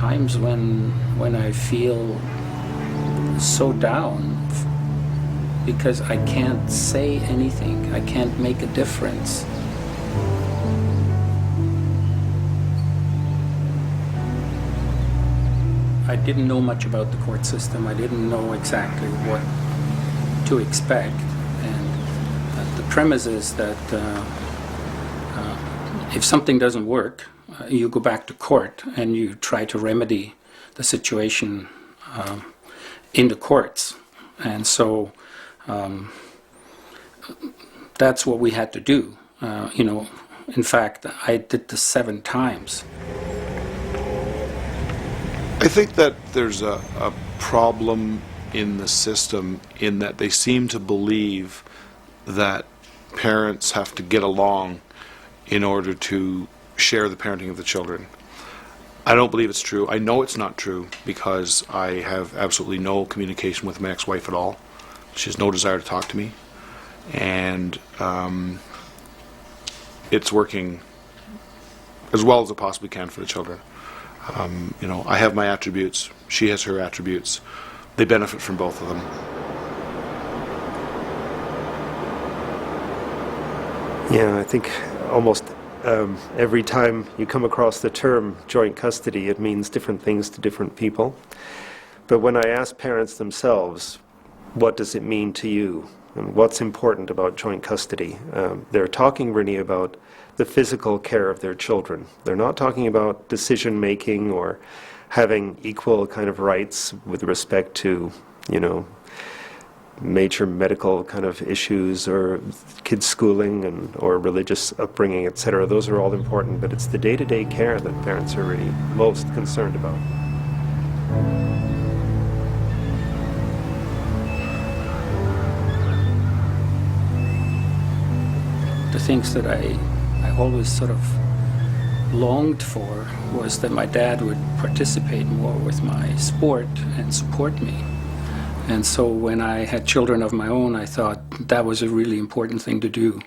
times when I feel so down because I can't say anything, I can't make a difference. I didn't know much about the court system. I didn't know exactly what to expect, and the premise is that if something doesn't work, you go back to court and you try to remedy the situation in the courts. And so that's what we had to do. In fact, I did this 7 times. I think that there's a problem in the system in that they seem to believe that parents have to get along in order to share the parenting of the children. I don't believe it's true. I know it's not true because I have absolutely no communication with my ex-wife at all. She has no desire to talk to me, and it's working as well as it possibly can for the children. I have my attributes, she has her attributes. They benefit from both of them. Yeah, I think almost every time you come across the term joint custody, it means different things to different people. But when I ask parents themselves, what does it mean to you? And what's important about joint custody? They're talking really about the physical care of their children. They're not talking about decision making or having equal kind of rights with respect to, major medical kind of issues or kids' schooling or religious upbringing, etc. Those are all important, but it's the day-to-day care that parents are really most concerned about. The things that I always sort of longed for was that my dad would participate more with my sport and support me. And so when I had children of my own, I thought that was a really important thing to do.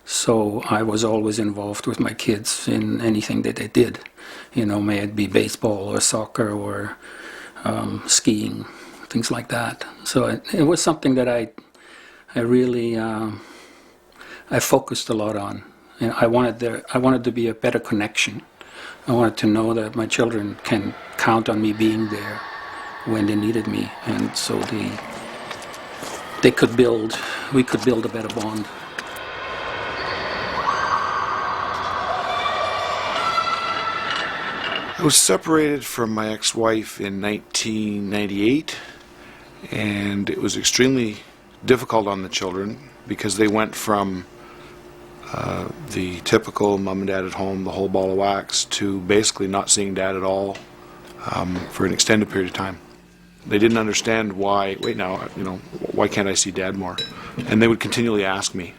So I was always involved with my kids in anything that they did. May it be baseball or soccer or skiing, things like that. So it was something that I really I focused a lot on. And I wanted to be a better connection. I wanted to know that my children can count on me being there when they needed me, and so we could build a better bond. I was separated from my ex-wife in 1998, and it was extremely difficult on the children because they went from the typical mom and dad at home, the whole ball of wax, to basically not seeing dad at all for an extended period of time. They didn't understand why can't I see dad more? And they would continually ask me,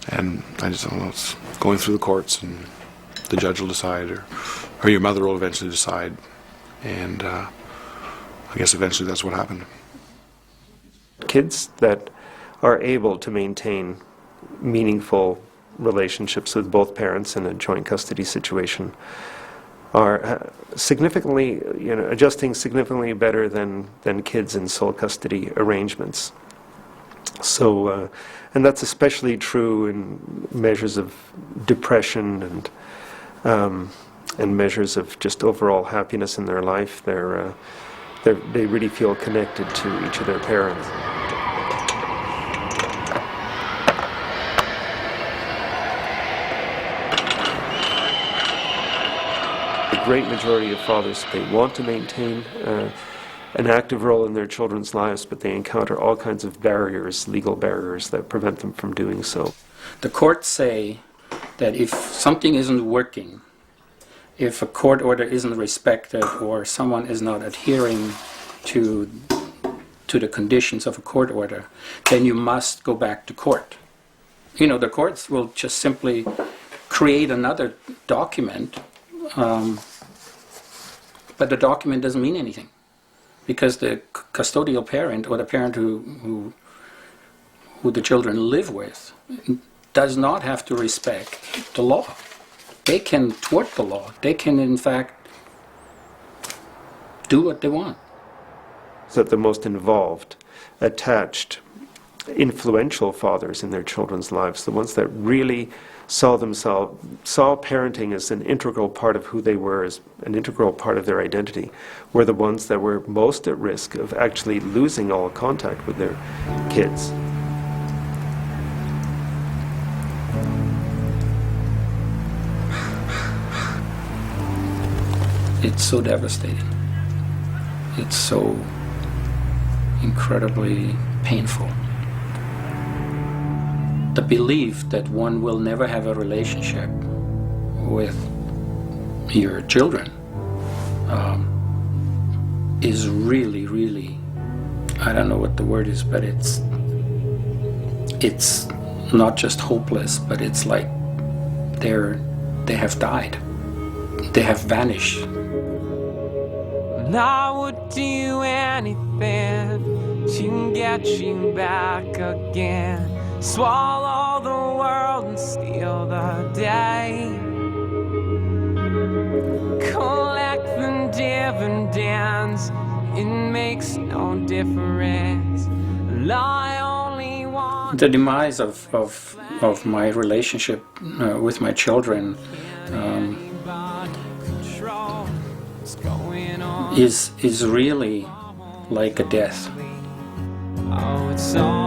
and I just thought, well, it's going through the courts, and the judge will decide, or your mother will eventually decide, and I guess eventually that's what happened. Kids that are able to maintain meaningful relationships with both parents in a joint custody situation are significantly, adjusting significantly better than kids in sole custody arrangements. So, and that's especially true in measures of depression and measures of just overall happiness in their life. They really feel connected to each of their parents. The great majority of fathers, they want to maintain an active role in their children's lives, but they encounter all kinds of barriers, legal barriers, that prevent them from doing so. The courts say that if something isn't working, if a court order isn't respected or someone is not adhering to the conditions of a court order, then you must go back to court. The courts will just simply create another document, but the document doesn't mean anything because the custodial parent or the parent who the children live with does not have to respect the law. They can thwart the law. They can, in fact, do what they want. So that the most involved, attached, influential fathers in their children's lives, the ones that really saw parenting as an integral part of who they were, as an integral part of their identity, were the ones that were most at risk of actually losing all contact with their kids. It's so devastating. It's so incredibly painful. The belief that one will never have a relationship with your children is really, really, I don't know what the word is, but it's not just hopeless, but it's like they have died. They have vanished. And I would do anything to get you back again. Swallow the world and steal the day. Collect the dividends, it makes no difference. I only want The demise of my relationship with my children control. What's going on? is really like a death. Oh, it's all